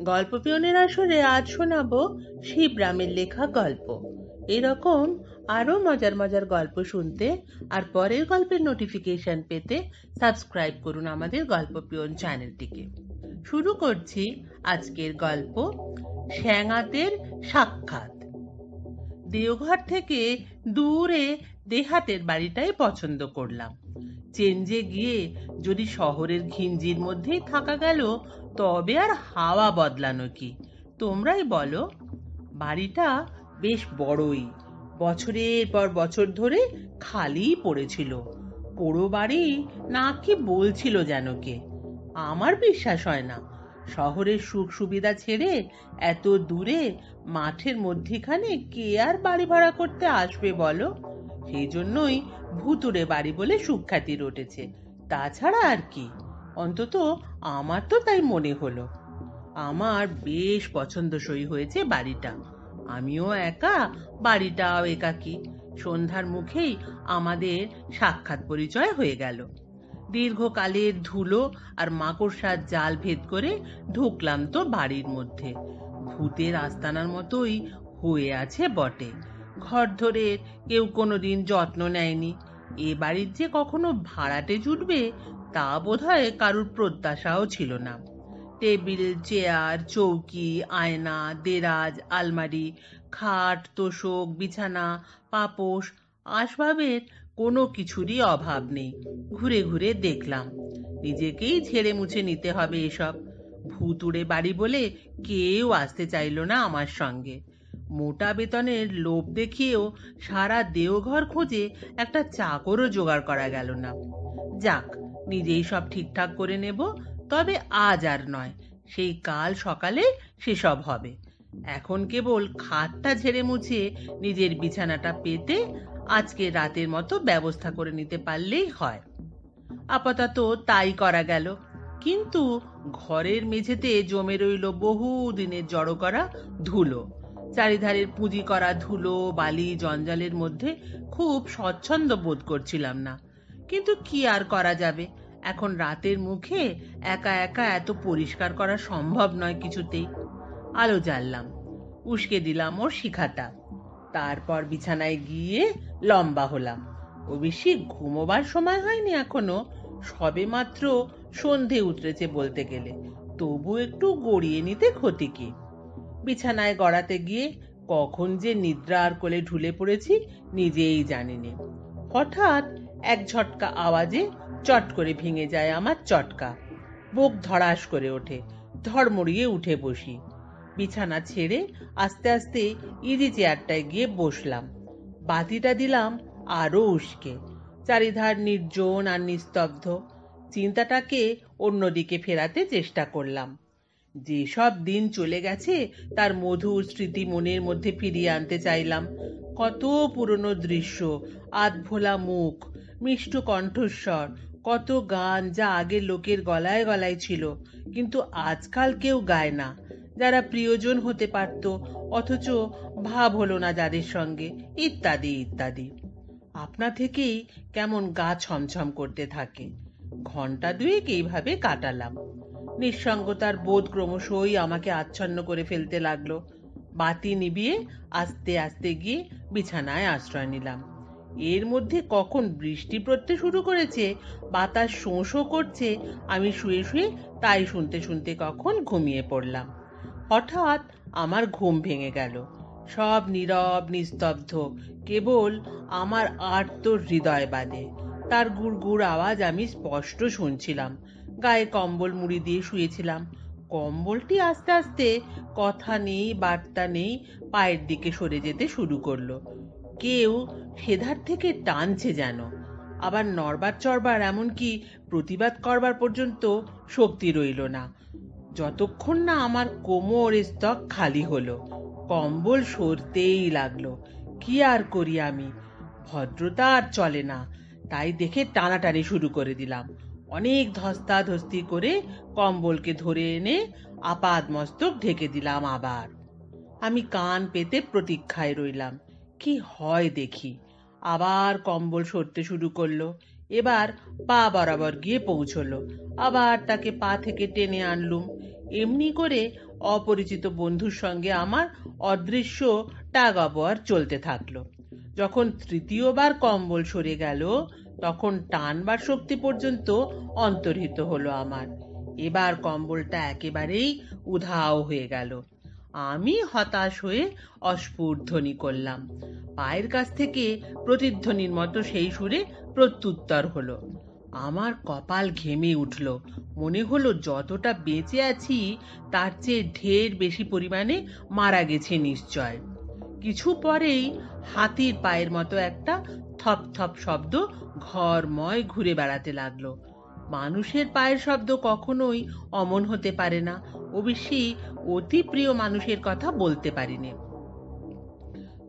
গল্প পিয়নের আসরে আজ শোনাবো শিবরামের লেখা গল্প। এরকম আরো মজার মজার গল্প শুনতে আর পরের গল্পের নোটিফিকেশন পেতে সাবস্ক্রাইব করুন আমাদের গল্প পিয়ন চ্যানেলটিকে। শুরু করছি আজকের গল্প, শ্যাঙাতের সাক্ষাৎ। দেওঘর থেকে দূরে দেহাতের বাড়িটাই পছন্দ করলাম। চেঞ্জে গিয়ে যদি শহরের ঘিঞ্জির মধ্যেই থাকা গেল, তবে আর হাওয়া বদলানো কি, তোমরাই বলো। বাড়িটা বেশ বড়ই, বছরের পর বছর ধরে খালিই পড়েছিল। পোড়ো বাড়ি না কি বলছিল যেন কে। আমার বিশ্বাস হয় না শহরের সুখ সুবিধা ছেড়ে এত দূরে মাঠের মধ্যিখানে কে আর বাড়ি ভাড়া করতে আসবে বলো। সেই জন্যই ভুতুড়ে বাড়ি বলে সুখ্যাতি রটেছে, তাছাড়া আর কি। অন্তত আমার তো তাই মনে হলো। আমার বেশ পছন্দসই হয়েছে বাড়িটা। আমিও একা, বাড়িটাও একাকী। সন্ধ্যার মুখেই আমাদের সাক্ষাৎ পরিচয় হয়ে গেল। দীর্ঘকালের ধুলো আর মাকড়সার জাল ভেদ করে ঢুকলাম তো বাড়ির মধ্যে। ভূতের আস্তানার মতোই হয়ে আছে বটে। ঘর ধরে কেউ কোনোদিন যত্ন নেয়নি। এ বাড়ির যে কখনো ভাড়াটে জুটবে তা বোধহয় কারুর প্রত্যাশাও ছিল না। টেবিল, চেয়ার, চৌকি, আয়না, দেরাজ, আলমারি, খাট, তোশক, বিছানা, পাপোশ, আসবাবের কোনো কিছুরই অভাব নেই। ঘুরে ঘুরে দেখলাম, নিজেকেই ঝেড়ে মুছে নিতে হবে এসব। ভুতুড়ে বাড়ি বলে কেউ আসতে চাইল না আমার সঙ্গে। মোটা বেতনের লোভ দেখিয়েও সারা দেওঘর খোঁজে একটা চাকরও জোগাড় করা গেল না। যাক, নিজেই সব ঠিকঠাক করে নেব, তবে আজ আর নয়, সেই কাল সকালে সেসব হবে। এখন কেবল খাটটা ঝেড়ে মুছে নিজের বিছানাটা পেতে আজকে রাতের মতো ব্যবস্থা করে নিতে পারলেই হয়। আপাতত তাই করা গেল। কিন্তু ঘরের মেঝেতে জমে রইল বহু দিনের জড়ো করা ধুলো। চারিধারের পুঁজি করা ধুলো, বালি, জঞ্জালের মধ্যে খুব স্বচ্ছন্দ বোধ করছিলাম না। কিন্তু কি আর করা যাবে, এখন রাতের মুখে একা একা এত পরিষ্কার করা সম্ভব নয় কিছুতেই। আলো জ্বাললাম, উস্কে দিলাম ওর শিখাটা, তারপর বিছানায় গিয়ে লম্বা হলাম। ও বেশি ঘুমোবার সময় হয়নি এখনো, সবে মাত্র সন্ধে উতরেছে বলতে গেলে, তবু একটু গড়িয়ে নিতে ক্ষতি কি। বিছানায় গড়াতে গিয়ে কখন যে নিদ্রার কোলে ঢুলে পড়েছি নিজেই জানিনে। হঠাৎ এক ঝটকা আওয়াজে চট করে ভেঙে যায় আমার চটকা। বুক ধড়াস করে ওঠে, ধড়মড়িয়ে উঠে বসি। বিছানা ছেড়ে আস্তে আস্তে ইজি চেয়ারটায় গিয়ে বসলাম। বাতিটা দিলাম আরো উস্কে। চারিধার নির্জন আর নিস্তব্ধ। চিন্তাটাকে অন্যদিকে ফেরাতে চেষ্টা করলাম। যেসব দিন চলে গেছে তার মধুর স্মৃতি মনের মধ্যে ফিরিয়ে আনতে চাইলাম। কত পুরনো দৃশ্য, আধভোলা মুখ, মিষ্ট কণ্ঠস্বর, কত গান যা আগের লোকের গলায় গলায় ছিল, কিন্তু আজকাল কেউ গায় না। যারা প্রিয়জন হতে পারত অথচ ভাব হলো না যাদের সঙ্গে, ইত্যাদি ইত্যাদি। আপনা থেকেই কেমন গা ছমছম করতে থাকে। ঘন্টা দুয়েক এইভাবে কাটালাম। নিঃসঙ্গতার বোধ ক্রমশই আমাকে আচ্ছন্ন করে ফেলতে লাগলো। বাতি নিভিয়ে আস্তে আস্তে গিয়ে বিছানায় আশ্রয় নিলাম। এর মধ্যে কখন বৃষ্টি পড়তে শুরু করেছে, বাতাস শোঁ শোঁ করছে, আমি শুয়ে শুয়ে তাই শুনতে শুনতে কখন ঘুমিয়ে পড়লাম। হঠাৎ আমার ঘুম ভেঙে গেল। সব নীরব নিস্তব্ধ, কেবল আমার আর্ত হৃদয় বাদে। তার গুড় গুড় আওয়াজ আমি স্পষ্ট শুনছিলাম। গায়ে কম্বল মুড়ি দিয়ে শুয়েছিলাম। কম্বলটি আস্তে আস্তে, কথা নেই বার্তা নেই, পায়ের দিকে সরে যেতে শুরু করলো। কেউ সেধার থেকে টানছে যেন। আবার নড়বার চড়বার, এমনকি প্রতিবাদ করবার পর্যন্ত শক্তি রইল না, যতক্ষণ না আমার কোমর স্তক খালি হলো। কম্বল সরতেই লাগলো। কি আর করি আমি, ভদ্রতা আর চলে না, তাই দেখে টানাটানি শুরু করে দিলাম। অনেক ধস্তাধস্তি করে কম্বলকে ধরে এনে আপাদ মস্তক ঢেকে দিলাম আবার। আমি কান পেতে প্রতীক্ষায় রইলাম, কি হয় দেখি। আবার কম্বল সরতে শুরু করলো। এবার পা বরাবর গিয়ে পৌঁছলো। আবার তাকে পা থেকে টেনে আনলুম। এমনি করে অপরিচিত বন্ধুর সঙ্গে আমার অদৃশ্য টাগ অফ ওয়ার চলতে থাকলো। যখন তৃতীয়বার কম্বল সরে গেল তখন টানবার শক্তি পর্যন্ত অন্তর্হিত হলো আমার। এবার কম্বলটা একেবারেই উধাও হয়ে গেল। আমি হতাশ হয়ে অস্ফুটধ্বনি করলাম। পায়ের কাছ থেকে প্রতিধ্বনির মতো সেই সুরে প্রত্যুত্তর হলো। আমার কপাল ঘেমে উঠল। মনে হলো যতটা বেঁচে আছি তার চেয়ে ঢের বেশি পরিমাণে মারা গেছে নিশ্চয়। কিছু পরেই হাতির পায়ের মতো একটা থপ থপ শব্দ ঘরময় ঘুরে বেড়াতে লাগলো। মানুষের পায়ের শব্দ কখনোই অমন হতে পারে না। অবশ্যই অতি প্রিয় মানুষের কথা বলতে পারিনি।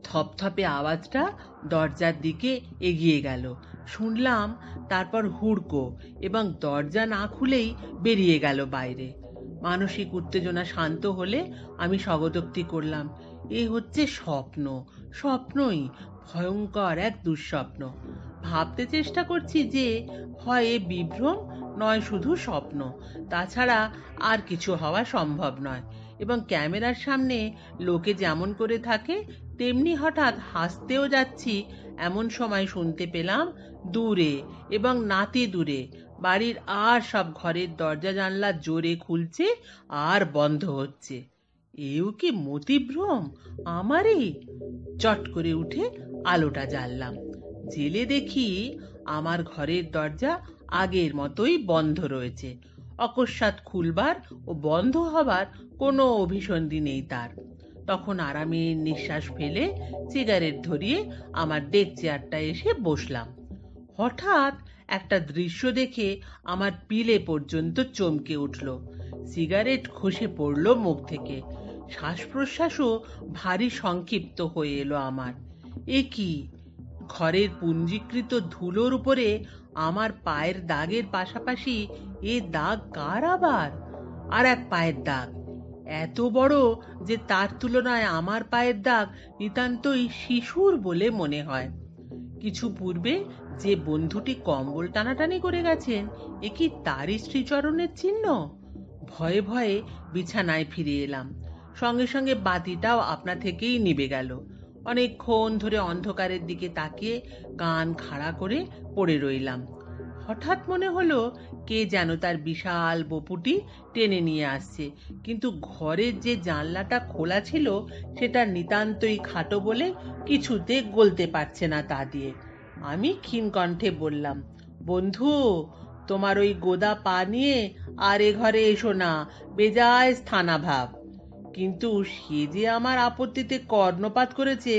থপথপে আওয়াজটা দরজার দিকে এগিয়ে গেল। শুনলাম, তারপর হুড়কো, এবং দরজা না খুলেই বেরিয়ে গেল বাইরে। মানসিক উত্তেজনা শান্ত হলে আমি স্বগতোক্তি করলাম, এ হচ্ছে স্বপ্ন, স্বপ্নই, ভয়ঙ্কর এক দুঃস্বপ্ন। ভাবতে চেষ্টা করছি যে হয় এ বিভ্রম, নয় শুধু স্বপ্ন, তাছাড়া আর কিছু হওয়া সম্ভব নয়। এবং ক্যামেরার সামনে লোকে যেমন করে থাকে তেমনি হঠাৎ হাসতেও যাচ্ছি এমন সময় শুনতে পেলাম দূরে, এবং নাতি দূরে, বাড়ির আর সব ঘরের দরজা জানলা জোরে খুলছে আর বন্ধ হচ্ছে। এও কি মতিভ্রম আমারই? চট করে উঠে আলোটা জ্বাললাম। জেলে দেখি আমার ঘরের দরজা আগের মতোই বন্ধ রয়েছে। অকস্মাৎ খুলবার ও বন্ধ হবার কোনো অভিসন্ধি নেই তার। তখন আরামের নিঃশ্বাস ফেলে সিগারেট ধরিয়ে আমার ডেক চেয়ারটায় এসে বসলাম। হঠাৎ একটা দৃশ্য দেখে আমার পিলে পর্যন্ত চমকে উঠল। সিগারেট খসে পড়ল মুখ থেকে। শ্বাস প্রশ্বাসও ভারী সংক্ষিপ্ত হয়ে এলো আমার। এ কি? ঘরের পুঞ্জীকৃত ধুলোর উপরে আমার পায়ের দাগের পাশাপাশি এ দাগ কার আবার? আর এক পায়ের দাগ, এত বড় যে তার তুলনায় আমার পায়ের দাগ নিতান্তই শিশুর বলে মনে হয়। কিছু পূর্বে যে বন্ধুটি কম্বল টানাটানি করে গেছেন, এ কি তারই শ্রীচরণের চিহ্ন? ভয়ে ভয়ে বিছানায় ফিরে এলাম। সঙ্গে সঙ্গে বাতিটাও আপনা থেকেই নিভে গেল। অনেকক্ষণ ধরে অন্ধকারের দিকে তাকিয়ে কান খাড়া করে পড়ে রইলাম। হঠাৎ মনে হলো কে যেন তার বিশাল বপুটি টেনে নিয়ে আসছে, কিন্তু ঘরের যে জানলাটা খোলা ছিল সেটা নিতান্তই খাটো বলে কিছুতে গলতে পারছে না তা দিয়ে। আমি ক্ষীণ কণ্ঠে বললাম, বন্ধু, তোমার ওই গোদা পা নিয়ে আর এ ঘরে এসো না, বেজায় স্থানাভাব। কিন্তু সে যে আমার আপত্তিতে কর্ণপাত করেছে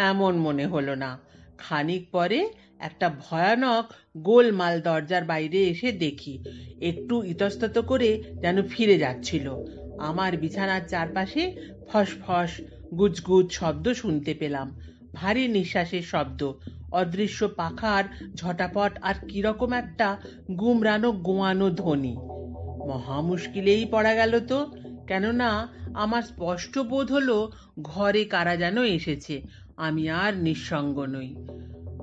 এমন মনে হলো না। খানিক পরে একটা ভয়ানক গোলমাল দরজার বাইরে এসে দেখি একটু ইতস্তত করে যেন ফিরে যাচ্ছিল। আমার বিছানার চারপাশে ফসফস গুজগুজ শব্দ শুনতে পেলাম, ভারী নিঃশ্বাসের শব্দ, অদৃশ্য পাখার ঝটাপট, আর কিরকম একটা গুমরানো গোয়ানো ধ্বনি। মহা মুশকিলেই পড়া গেল তো, কেননা আমার স্পষ্ট বোধ হলো ঘরে কারা যেন এসেছে। আমি আর নিঃসঙ্গ নই।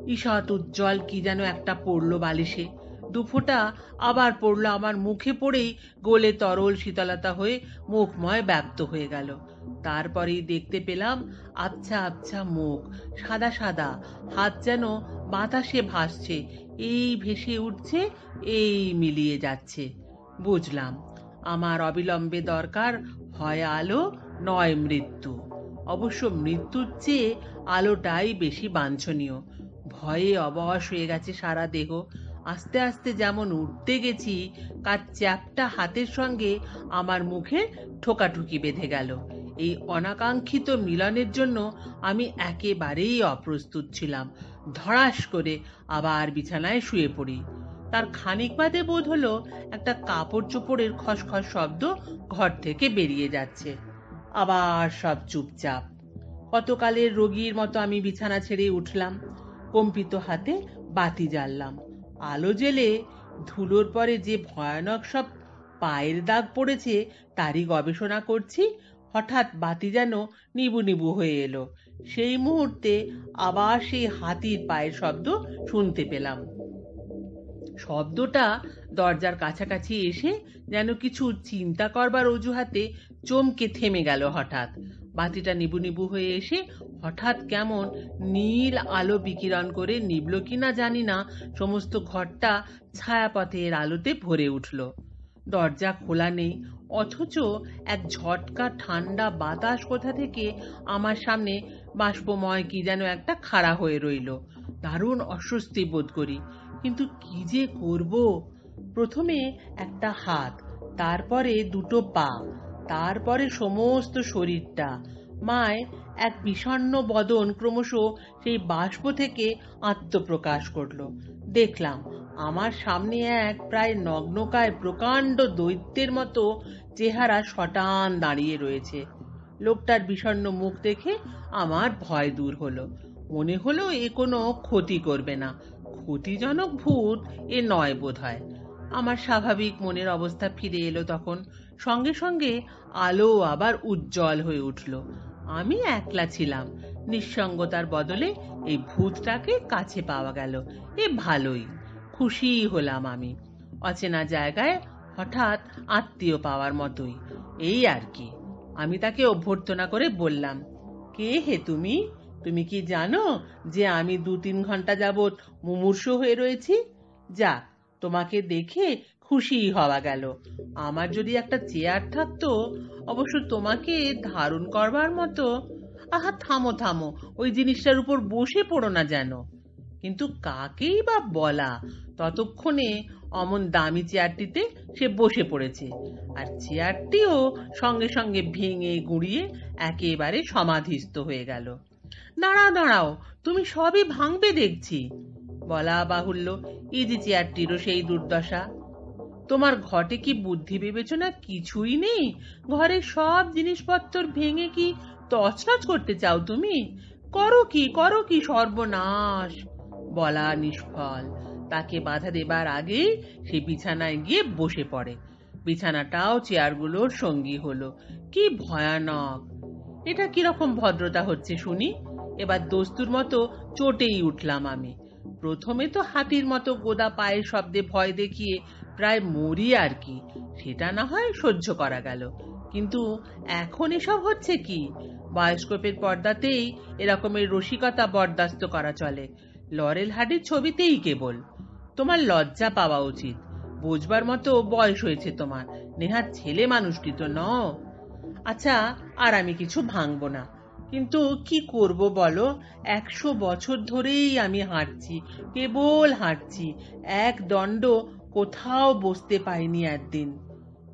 ঈষৎ উজ্জ্বল কি যেন একটা পড়লো বালিশে, দুফোঁটা আবার পড়লো আমার মুখে, পড়েই গোলে তরল শীতলতা হয়ে মুখময় ব্যাপ্ত হয়ে গেল। তারপরেই দেখতে পেলাম আবছা আবছা মুখ, সাদা সাদা, হাত যেন বাতাসে ভাসছে, এই ভেসে উঠছে, এই মিলিয়ে যাচ্ছে। বুঝলাম আমার অবিলম্বে দরকার হয় আলো, নয় মৃত্যু। অবশ্য মৃত্যুর চেয়ে আলোটাই বেশি বাঞ্ছনীয়। ভয়ে অবশ হয়ে গেছে সারা দেহ। আস্তে আস্তে যেমন উঠতে গেছি, কার চ্যাপ্টা হাতের সঙ্গে আমার মুখে ঠোকাঠুকি বেঁধে গেল। এই অনাকাঙ্ক্ষিত মিলনের জন্য আমি একেবারেই অপ্রস্তুত ছিলাম। ধড়াস করে আবার বিছানায় শুয়ে পড়ি। তার খানিক বাদে বোধ হলো একটা কাপড় চোপড়ের খসখস শব্দ ঘর থেকে বেরিয়ে যাচ্ছে। আবার সব চুপচাপ। কতকালের রোগীর মতো আমি বিছানা ছেড়ে উঠলাম। কম্পিত হাতে বাতি জ্বাললাম। আলো জেলে ধুলোর পরে যে ভয়ানক সব পায়ের দাগ পড়েছে তারই গবেষণা করছি। হঠাৎ বাতি যেন নিবু নিবু হয়ে এলো। সেই মুহূর্তে আবার সেই হাতির পায়ের শব্দ শুনতে পেলাম। শব্দটা দরজার কাছাকাছি এসে যেন কিছু চিন্তা করবার অজুহাতে চমকে থেমে গেল হঠাৎ। বাতিটা নিবু নিবু হয়ে এসে হঠাৎ কেমন নীল আলো বিকিরণ করে নিবল কিনা জানি না, সমস্ত ঘরটা ছায়াপথের আলোতে ভরে উঠল। দরজা খোলা নেই, অথচ এক ঝটকা ঠান্ডা বাতাস কোথা থেকে আমার সামনে বাষ্পময় কি যেন একটা খাড়া হয়ে রইল। দারুণ অস্বস্তি বোধ করি, কিন্তু কি যে করব। প্রথমে একটা হাত, তারপরে দুটো পা, তারপরে সমস্ত শরীরটা। মায় এক বিষণ্ণ বদন ক্রমশ সেই বাষ্প থেকে আত্মপ্রকাশ করল। দেখলাম আমার সামনে এক প্রায় নগ্নকায় প্রকাণ্ড দৈত্যের মতো চেহারা শটান দাঁড়িয়ে রয়েছে। লোকটার বিষণ্ণ মুখ দেখে আমার ভয় দূর হলো। মনে হলো এ কোনো ক্ষতি করবে না। ক্ষতিজনক ভূত এ নয় বোধহয়। আমার স্বাভাবিক মনের অবস্থা ফিরে এলো তখন। সঙ্গে সঙ্গে আলো আবার উজ্জ্বল হয়ে উঠল। আমি একলা ছিলাম। নিঃসঙ্গতার বদলে এই ভূতটাকে কাছে পাওয়া গেল। এ ভালোই, খুশি হলাম আমি। অচেনা জায়গায় হঠাৎ আত্মীয় পাওয়ার মতোই, এই আর কি। আমি তাকে অভ্যর্থনা করে বললাম, কে হে তুমি? তুমি কি জানো যে আমি 2-3 ঘন্টা যাবৎ মুমূর্ষু হয়ে রয়েছি? যাক, তোমাকে দেখে খুশি হওয়া গেল। আমার যদি একটা চেয়ার থাকতো, অবশ্য তোমাকে ধারণ করবার মতো। আহা, থামো থামো, ওই জিনিসটার উপর বসে পড়ো না যেন। কিন্তু কাকেই বা বলা, ততক্ষণে অমন দামি চেয়ারটিতে সে বসে পড়েছে, আর চেয়ারটিও সঙ্গে সঙ্গে ভেঙে গুঁড়িয়ে একেবারে সমাধিস্থ হয়ে গেল। দাঁড়াও দাঁড়াও, তুমি সবই ভাঙবে দেখছি। বলা বাহুল্য, ইজি চেয়ারটিরও সেই দুর্দশা। তোমার ঘটে কি বুদ্ধি বিবেচনা কিছুই নেই? ঘরের সব জিনিসপত্র ভেঙে কি তছনছ করতে চাও তুমি? করো কি সর্বনাশ! বলা নিষ্ফল। তাকে বাধা দেবার আগেই সে বিছানায় গিয়ে বসে পড়ে। বিছানাটাও চেয়ারগুলোর সঙ্গী হলো। কি ভয়ানক! এটা কিরকম ভদ্রতা হচ্ছে শুনি? এবার দস্তুর মতো চটেই উঠলাম আমি। প্রথমে তো হাতির মতো গোদা পায়ের শব্দে ভয় দেখিয়ে প্রায় মরি আর কি, সেটা না হয় সহ্য করা গেল। কিন্তু এখন এসব হচ্ছে কি? বায়োস্কোপের পর্দাতেই এরকমের রসিকতা বরদাস্ত করা চলে, লরেল হার্ডির ছবিতেই কেবল। তোমার লজ্জা পাওয়া উচিত। বুঝবার মতো বয়স হয়েছে তোমার, নেহাত ছেলে মানুষটি তো নও। আচ্ছা, আর আমি কিছু ভাঙবো না, কিন্তু কি করব বলো? 100 বছর ধরেই আমি হাঁটছি, কেবল হাঁটছি, এক দণ্ড কোথাও বসতে পাইনি একদিন।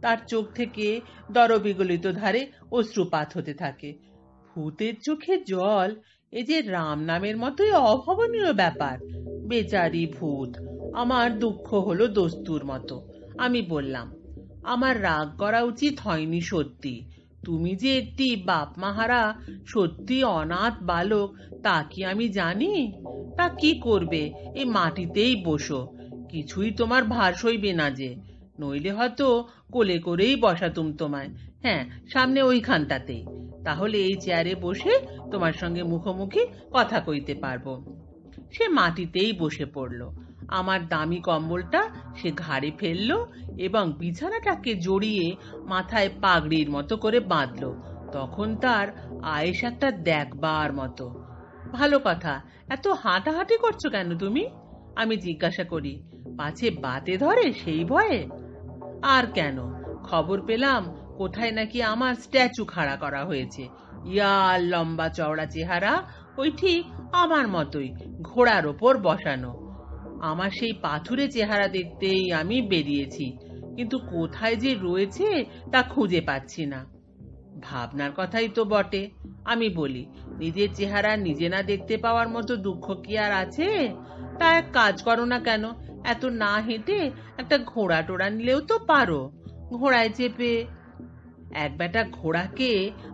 তার চোখ থেকে দরবিগলিত ধারে অশ্রুপাত হতে থাকে। ভূতের চোখে জল, এ যে রাম নামের মতোই অভাবনীয় ব্যাপার। বেচারি ভূত। আমার দুঃখ হলো দস্তুর মতো। আমি বললাম, আমার রাগ করা উচিত হয়নি সত্যি। তুমি যে একটি বাপ মাহারা সত্যি অনাথ বালক, তা কি আমি জানি? তা কি করবে, এই মাটিতেই বসো, কিছুই তোমার ভার সইবে না যে। নইলে হয়তো কোলে করেই বসাতুম তোমায়। হ্যাঁ, সামনে ওইখানটাতেই। তাহলে এই চেয়ারে বসে তোমার সঙ্গে মুখোমুখি কথা কইতে পারবো। সে মাটিতেই বসে পড়ল। আমার দামি কম্বলটা সে ঘাড়ে ফেললো এবং বিছানাটাকে জড়িয়ে মাথায় পাগড়ির মতো করে বাঁধলো। তখন তার আয়েশ একটা দেখবার মতো। ভালো কথা, এত হাঁটাহাঁটি করছো কেন তুমি? আমি জিজ্ঞাসা করি। পাছে বাতে ধরে সেই ভয়ে? আর কেন, খবর পেলাম কোথায় নাকি আমার স্ট্যাচু খাড়া করা হয়েছে। ইয়ার লম্বা চওড়া চেহারা, ওই ঠিক আমার মতোই, ঘোড়ার ওপর বসানো। আমার সেই পাথুরে চেহারা দেখতেই আমি বেরিয়েছি, কিন্তু কোথায় যে রয়েছে তা খুঁজে পাচ্ছি না। ভাবনার কথাই তো বটে। আমি বলি, নিজের চেহারা নিজে না দেখতে পাওয়ার মতো দুঃখ কি আর আছে? তা এক কাজ করো না কেন, এত না হেঁটে একটা ঘোড়া টোড়া নিলেও তো পারো। ঘোড়ায় চেপে। এক বেটা ঘোড়াকে,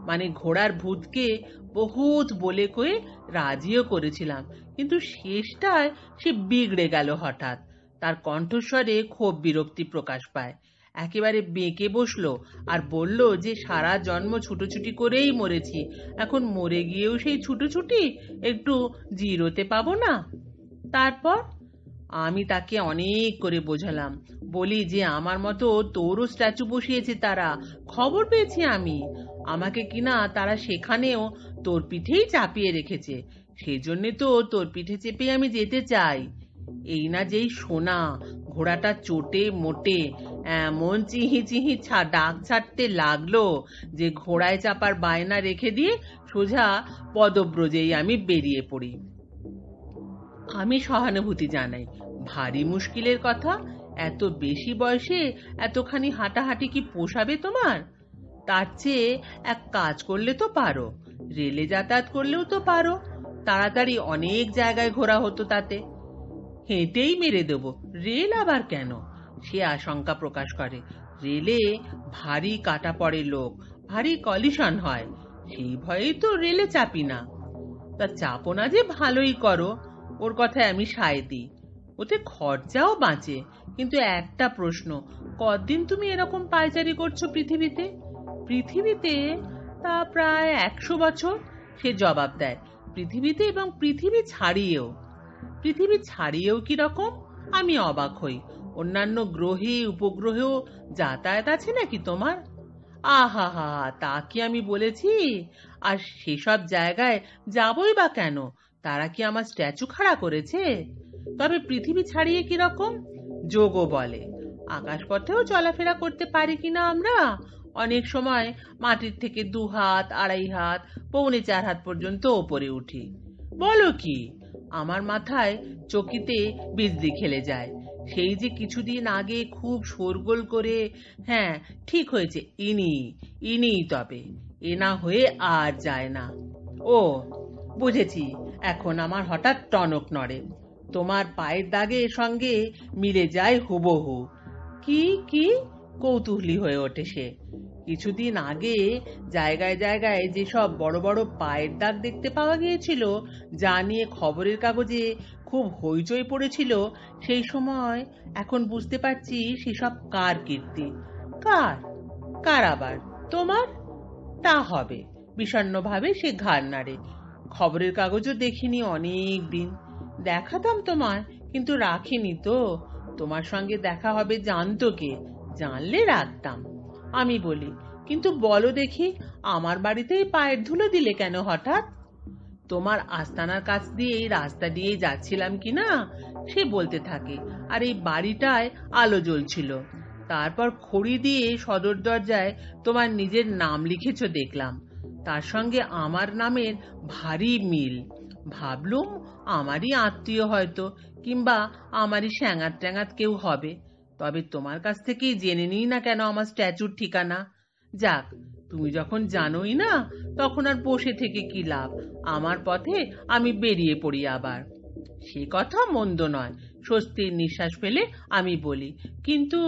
মানে ঘোড়ার ভূতকে বহুত বলে কয়ে রাজিও করেছিলাম, কিন্তু শেষটায় সে বিগড়ে গেল হঠাৎ। তার কণ্ঠস্বরে খুব বিরক্তি প্রকাশ পায়। একেবারে বেঁকে বসলো আর বলল যে সারা জন্ম ছুটোছুটি করেই মরেছি, এখন মরে গিয়েও সেই ছুটোছুটি, একটু জিরোতে পাবো না? তারপর আমি তাকে অনেক করে বোঝালাম, বলি যে আমার মতো তোরও স্ট্যাচু বসিয়েছে তারা, খবর পেয়েছি আমি। আমাকে কিনা তারা সেখানেও তোর পিঠেই চাপিয়ে রেখেছে, সেই জন্যে তো তোর পিঠে চেপে আমি যেতে চাই। এই না যেই শোনা, ঘোড়াটা চোটে মোটে এমন চিহি চিহি ডাক ছাড়তে লাগলো যে ঘোড়ায় চাপার বায়না রেখে দিয়ে সোজা পদব্রজেই আমি বেরিয়ে পড়ি। আমি সহানুভূতি জানাই, ভারী মুশকিলের কথা, এত বেশি বয়সে এতখানি হাঁটাহাঁটি কি পোষাবে তোমার? তার চেয়ে এক কাজ করলে তো পারো, রেলে যাতায়াত করলেও তো পারো, তাড়াতাড়ি অনেক জায়গায় ঘোরা হতো তাতে। হেঁটেই মেরে দেব, রেল আবার কেন? সে আশঙ্কা প্রকাশ করে, রেলে ভারী কাটা পড়ে লোক, ভারী কলিশন হয়, সেই ভয়েই তো রেলে চাপি না। তা চাপো না যে ভালোই করো, ওর কথায় আমি সায় দিই, ওতে খরচাও বাঁচে। কিন্তু একটা প্রশ্ন, কতদিন তুমি এরকম পায়চারি করছো পৃথিবীতে? পৃথিবীতে? তা প্রায় 100 বছর। সে জবাব দেয়, পৃথিবীতে এবং পৃথিবী ছাড়িয়েও। পৃথিবী ছাড়িয়েও কি রকম? আমি অবাক হই, অন্যান্য গ্রহে উপগ্রহেও যাতায়াত আছে নাকি তোমার? আহা হা, তা কি আমি বলেছি? আর সেসব জায়গায় যাবই বা কেন? তারা কি আমার স্ট্যাচু খাড়া করেছে? তবে পৃথিবী ছাড়িয়ে কি রকম? যোগও বলে, আকাশপথেও চলাফেরা করতে পারি কিনা আমরা, অনেক সময় মাটির থেকে 2 হাত 2.5 হাত পৌনে 4 হাত পর্যন্ত ওপরে উঠি। বলো কি? আমার মাথায় চকিতে বিজলি খেলে যায়। সেই যে কিছুদিন আগে খুব শোরগোল করে, হ্যাঁ ঠিক হয়েছে, ইনি তবে, এ না হয়ে আর যায় না। ও বুঝেছি, এখন আমার হঠাৎ টনক নড়ে, তোমার পায়ের দাগের সঙ্গে মিলে যায় হুবহু। কি কি? কৌতূহলী হয়ে ওঠে সে। কিছুদিন আগে জায়গায় জায়গায় যেসব বড় বড় পায়ের দাগ দেখতে পাওয়া গিয়েছিল, যা নিয়ে খবরের কাগজে খুব হইচই পড়েছিল, সেই সময় এখন বুঝতে পারছি সেসব কার কীর্তি। কার? কার আবার? তোমার? তা হবে। বিষণ্ণভাবে সে ঘাড় নাড়ে। খবরের কাগজও দেখিনি অনেক দিন, দেখাতাম তোমায়, কিন্তু রাখিনি তো। তোমার সঙ্গে দেখা হবে জানতো কে? জানলে রাখতাম। আমি বলি, কিন্তু বলো দেখি, আমার বাড়িতেই পায়ের ধুলো দিলে কেন হঠাৎ? তোমার আস্তানার কাছ দিয়ে এই রাস্তা দিয়ে যাচ্ছিলাম কিনা সে বলতে থাকে, আর এই বাড়িটায় আলো জ্বলছিল, তারপর খড়ি দিয়ে সদর দরজায় তোমার নিজের নাম লিখেছ দেখলাম, তার সঙ্গে আমার নামের ভারী মিল। ভাবলুম আমারই আত্মীয় হয়তো, কিংবা আমারই স্যাঙাত ট্যাঙাত কেউ হবে। তবে তোমার কাছ থেকেই জেনে নিই না কেন আমার স্ট্যাচুর ঠিকানা। যাক, তুমি যখন জানোই না, তখন আর বসে থেকে কি লাভ, আমার পথে আমি বেরিয়ে পড়ি আবার। সে কথা মন্দ নয়, স্বস্তির নিঃশ্বাস ফেলে আমি বলি, কিন্তু?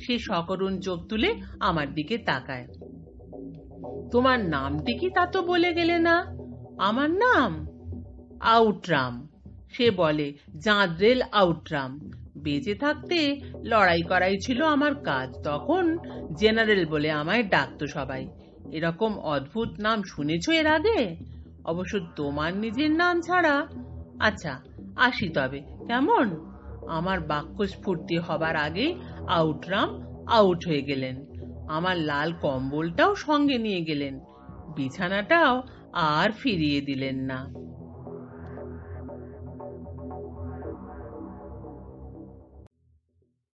সে সকরুণ চোখ তুলে আমার দিকে তাকায়। তোমার নামটি কি তা তো বলে গেলে না? আমার নাম আউটরাম। সে বলে, জাঁদরেল আউটরাম। বেঁচে থাকতে লড়াই করাই ছিল আমার কাজ, তখন জেনারেল বলে আমায় ডাকতো সবাই। এরকম অদ্ভুত নাম শুনেছ এর আগে? অবশ্য তোমার নিজের নাম ছাড়া। আচ্ছা, আসি তবে, কেমন? আমার বাক্য স্ফূর্তি হবার আগে আউটরাম আউট হয়ে গেলেন। আমার লাল কম্বলটাও সঙ্গে নিয়ে গেলেন, বিছানাটাও আর ফিরিয়ে দিলেন না।